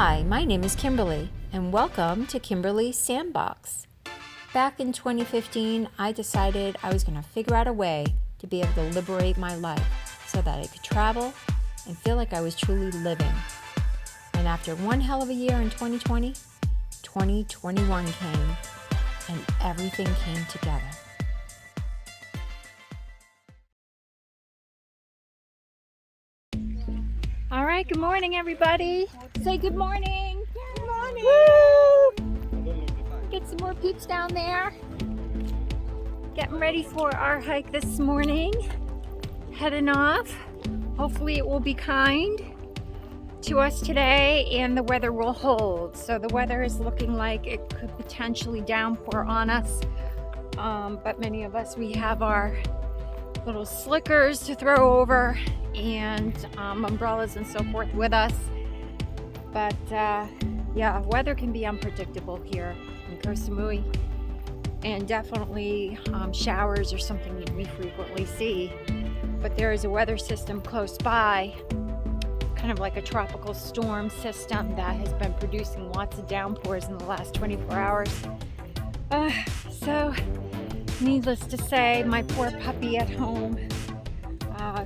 Hi, my name is Kimberly, and welcome to Kimberly's Sandbox. Back in 2015, I decided I was going to figure out a way to be able to liberate my life so that I could travel and feel like I was truly living. And after one hell of a year in 2020, 2021 came, and everything came together. All right, good morning, everybody. Say good morning. Good morning. Woo! Get some more peeps down there. Getting ready for our hike this morning. Heading off. Hopefully it will be kind to us today and the weather will hold. So the weather is looking like it could potentially downpour on us. But many of us, we have our little slickers to throw over and umbrellas and so forth with us. But yeah, weather can be unpredictable here in Koh Samui, and definitely showers are something we frequently see. But there is a weather system close by, kind of like a tropical storm system that has been producing lots of downpours in the last 24 hours. So needless to say, my poor puppy at home,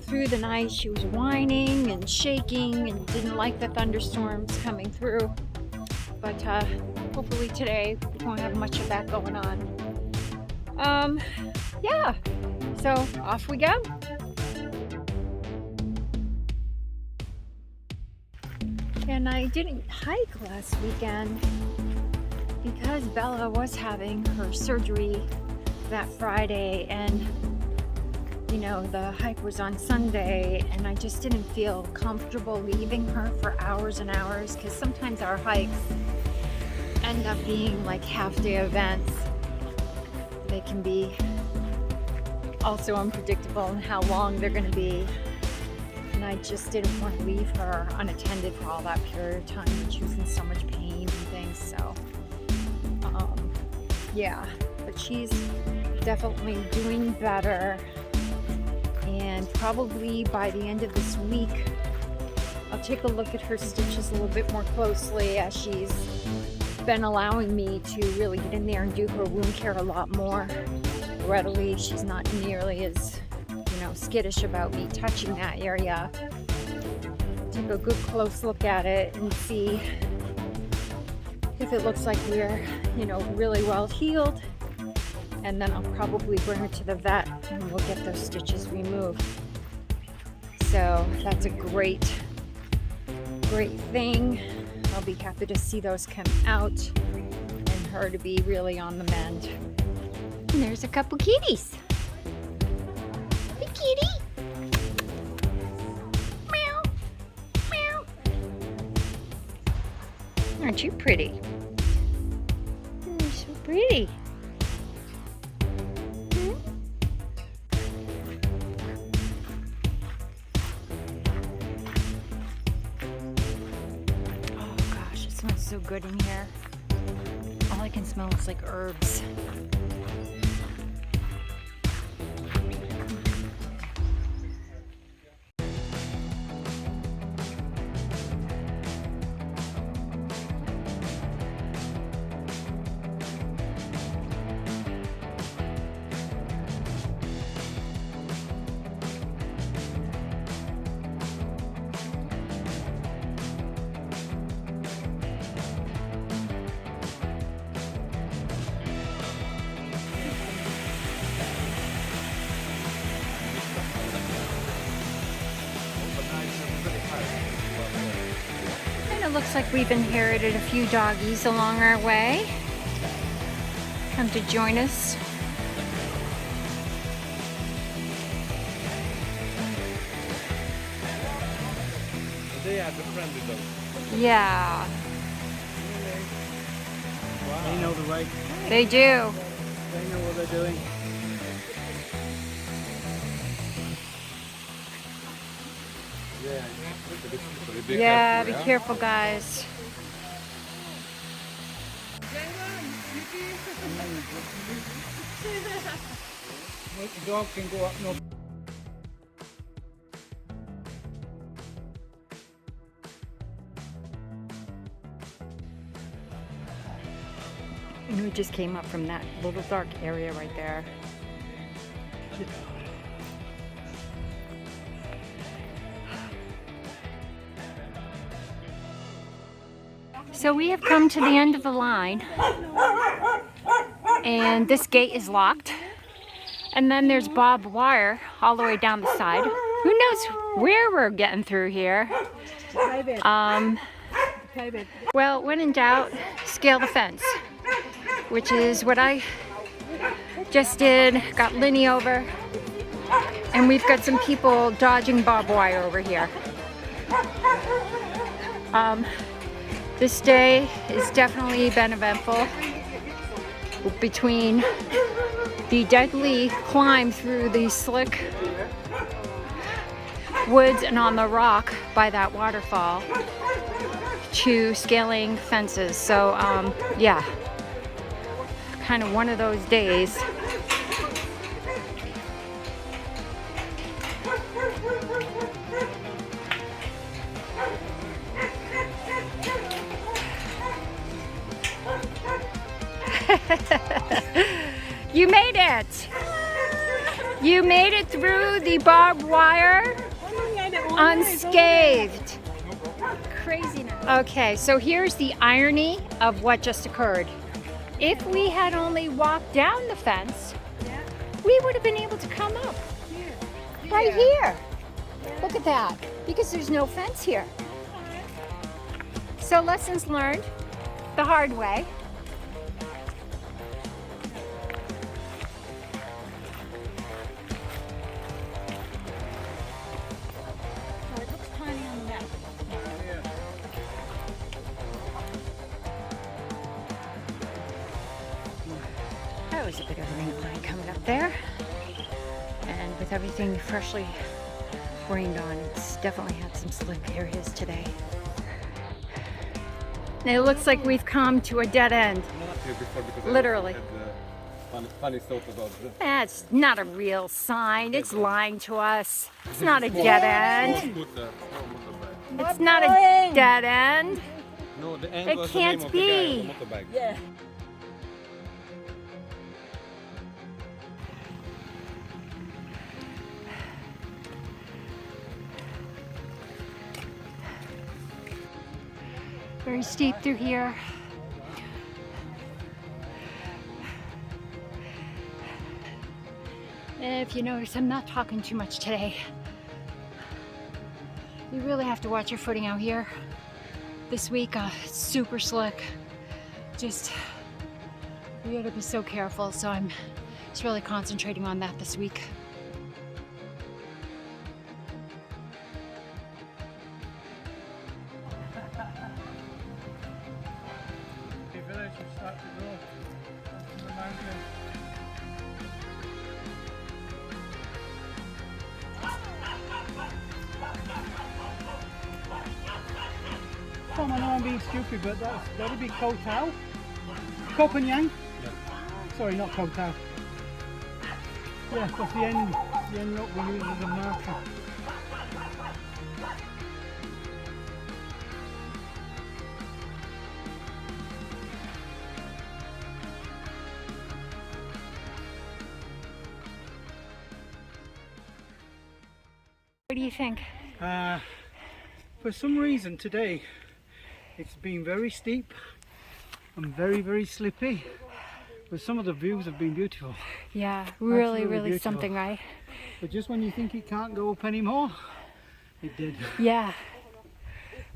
through the night she was whining and shaking and didn't like the thunderstorms coming through. But hopefully today we won't have much of that going on. Yeah, so off we go. And I didn't hike last weekend because Bella was having her surgery that Friday, and you know, the hike was on Sunday, and I just didn't feel comfortable leaving her for hours and hours, because sometimes our hikes end up being like half-day events. They can be also unpredictable in how long they're going to be, and I just didn't want to leave her unattended for all that period of time, and she was in so much pain and things. So yeah, but she's definitely doing better, and probably by the end of this week I'll take a look at her stitches a little bit more closely, as she's been allowing me to really get in there and do her wound care a lot more readily. She's not nearly as, you know, skittish about me touching that area. Take a good close look at it and see if it looks like we're, you know, really well healed, and then I'll probably bring her to the vet and we'll get those stitches removed. So that's a great thing. I'll be happy to see those come out and her to be really on the mend. And there's a couple kitties. Hey, kitty. Meow. Meow. Aren't you pretty? You're so pretty. So good in here. All I can smell is like herbs. It looks like we've inherited a few doggies along our way. Come to join us. They are the friendly dogs. Yeah. Wow. They know the way. They do. They know what they're doing. Yeah, be careful, guys. The dog can go up no. just came up from that little dark area right there. So we have come to the end of the line, and this gate is locked. And then there's barbed wire all the way down the side. Who knows where we're getting through here? Well, when in doubt, scale the fence, which is what I just did. Got Linny over, and we've got some people dodging barbed wire over here. This day has definitely been eventful, between the deadly climb through the slick woods and on the rock by that waterfall to scaling fences. So yeah, kind of one of those days. You made it! You made it through the barbed wire unscathed. Craziness. Okay, so here's the irony of what just occurred. If we had only walked down the fence, we would have been able to come up. Right here. Look at that. Because there's no fence here. So lessons learned the hard way. That was a bit of an incline coming up there, and with everything freshly rained on, it's definitely had some slick areas today. It looks like we've come to a dead end. Literally. Funny thought about this. That's not a real sign. It's lying to us. It's not a dead end. It's not a dead end. No, the end It was the name can't of the guy be. on the motorbike. Yeah. Very steep through here. If you notice, I'm not talking too much today. You really have to watch your footing out here. This week, it's super slick. Just, you gotta be so careful, so I'm just really concentrating on that this week. The village will start to grow up in the mountain. Tom, I know I'm being stupid, but that'd be Koh Tao. Koh Phangan? Yeah. Sorry, not Koh Tao. Yeah, that's the end rock we use as a marker. What do you think? For some reason today it's been very steep and very, very slippy, but some of the views have been beautiful. Yeah, really, Absolutely really beautiful. something, right? But just when you think it can't go up anymore, it did. Yeah.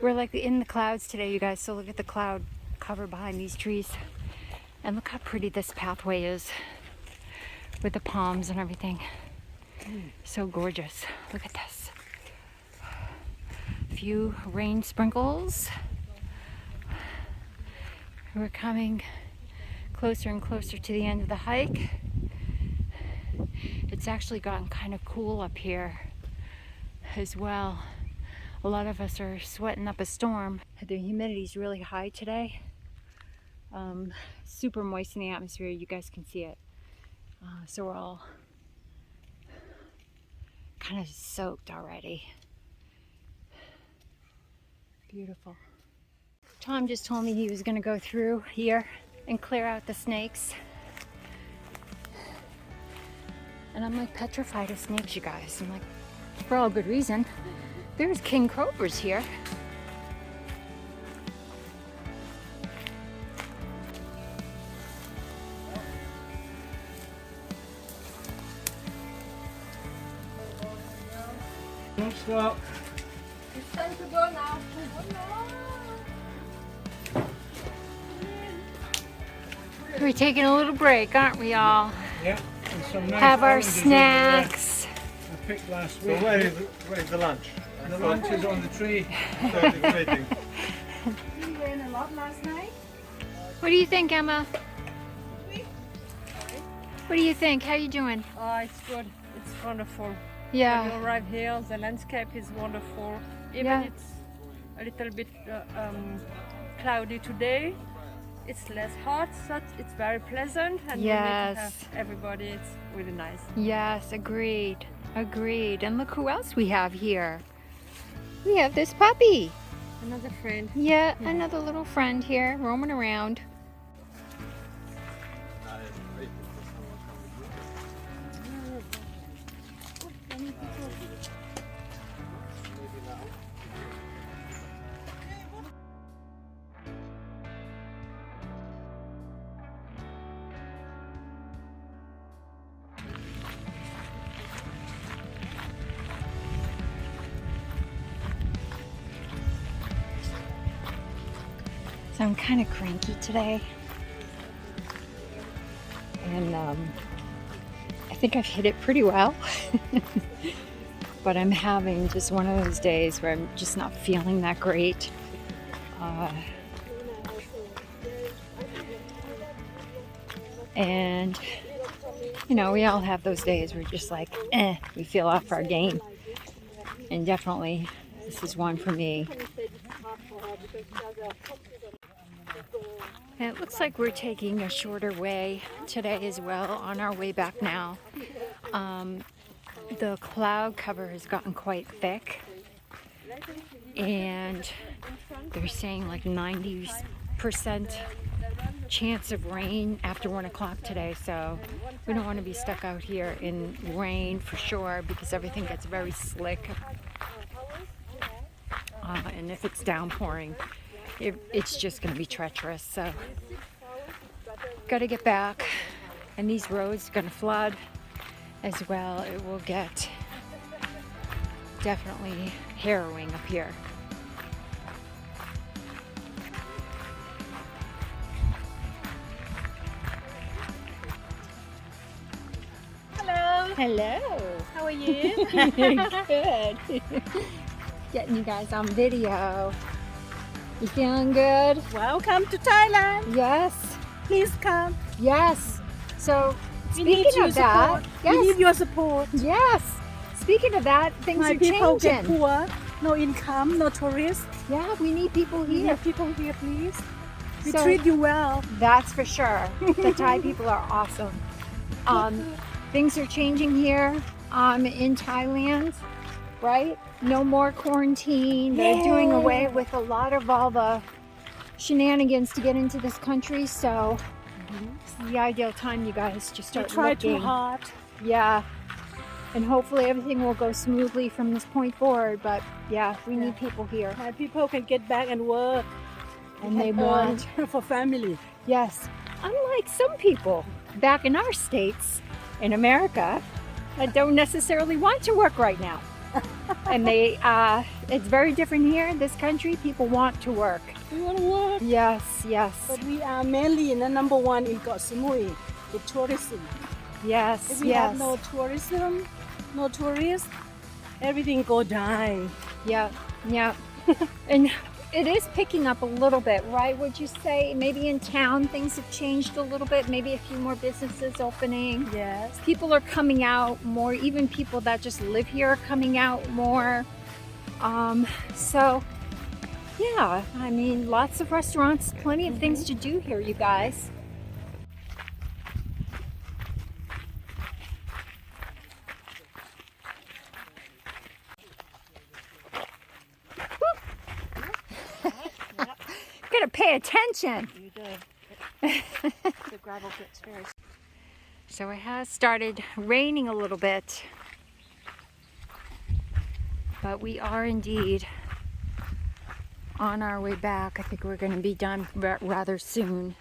We're like in the clouds today, you guys, so look at the cloud cover behind these trees. And look how pretty this pathway is with the palms and everything. So gorgeous. Look at this. A few rain sprinkles. We're coming closer and closer to the end of the hike. It's actually gotten kind of cool up here as well. A lot of us are sweating up a storm. The humidity is really high today. Super moist in the atmosphere. You guys can see it. So we're all kind of soaked already. Beautiful. Tom just told me he was going to go through here and clear out the snakes. And I'm like petrified of snakes, you guys. I'm like, for all good reason. There's king cobras here. Don't stop. It's time to go now. We're taking a little break, aren't we all? Yeah. And some nice Have our oranges over there snacks. I picked last So week. where is the lunch? The lunch is on the tree. Waiting. You ran a lot last night. What do you think, Emma? What do you think? How you doing? Oh, it's good. It's wonderful. When Yeah. you arrive here, the landscape is wonderful. Even Yeah. it's a little bit cloudy today. It's less hot, so it's very pleasant. And you meet, Yes. everybody, it's really nice. Yes, agreed. Agreed. And look who else we have here. We have this puppy. Another friend. Yeah, another little friend here roaming around. So I'm kind of cranky today. And I think I've hit it pretty well. But I'm having just one of those days where I'm just not feeling that great. And, you know, we all have those days where just like, we feel off our game. And definitely this is one for me. And it looks like we're taking a shorter way today as well on our way back now. The cloud cover has gotten quite thick, and they're saying like 90% chance of rain after 1 o'clock today, so we don't want to be stuck out here in rain for sure, because everything gets very slick, and if it's downpouring, it's just going to be treacherous. So got to get back, and these roads are going to flood as well. It will get definitely harrowing up here. Hello. Hello. How are you? Good. Getting you guys on video. You feeling good? Welcome to Thailand. Yes. Please come. Yes. So We need speaking your of that, support. We need your support. yes. Speaking of that, things My are people get changing. poor, no income, no tourists. Yeah, we need people We here. have people here, please. We So- treat you well. That's for sure. The Thai people are awesome. Things are changing here in Thailand, right? No more quarantine. They're doing away with a lot of all the shenanigans to get into this country. So it's the ideal time, you guys, to We start try too looking. hard. Yeah. And hopefully everything will go smoothly from this point forward. But yeah, we need people here. My people can get back and work. And they earn want, for family. yes, unlike some people back in our states in America that don't necessarily want to work right now. And it's very different here in this country. People want to work. We want to work. Yes, yes, But we are mainly in the number one in Koh Samui, the tourism. yes, If we yes. have no tourism, no tourists, everything go die. Yeah, yeah. And it is picking up a little bit, right? Would you say maybe in town things have changed a little bit? Maybe a few more businesses opening. Yes. People are coming out more. Even people that just live here are coming out more. So yeah, I mean, lots of restaurants, plenty of things to do here, you guys. Gotta pay attention. The gravel gets very. So it has started raining a little bit, but we are indeed on our way back. I think we're going to be done rather soon.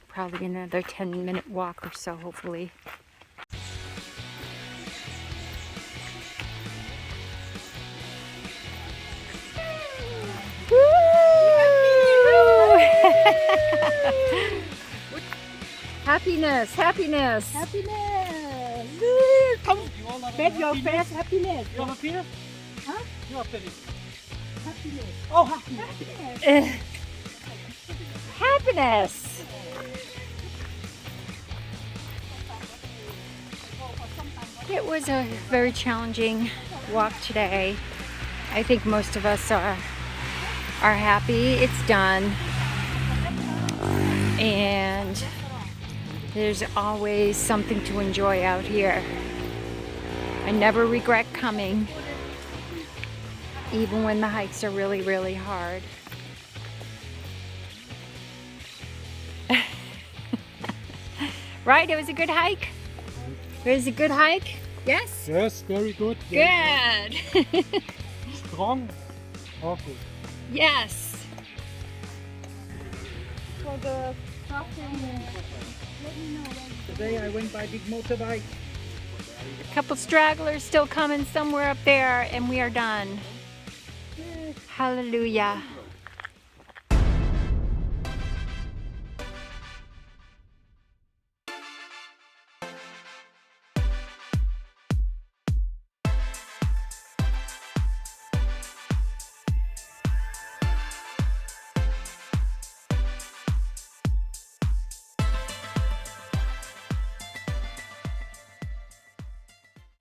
Probably another 10-minute walk or so, hopefully. Happiness, happiness. Happiness! Come, bet your face happiness. You want a beer? Huh? You are finished. Happiness. Oh, happiness. Happiness. It was a very challenging walk today. I think most of us are happy it's done. And there's always something to enjoy out here. I never regret coming, even when the hikes are really, really hard. Right? It was a good hike? It was a good hike? Yes? Yes, very good. Good. Strong. Okay. Yes. For the Today I went by big motorbike. A couple stragglers still coming somewhere up there, and we are done. Hallelujah.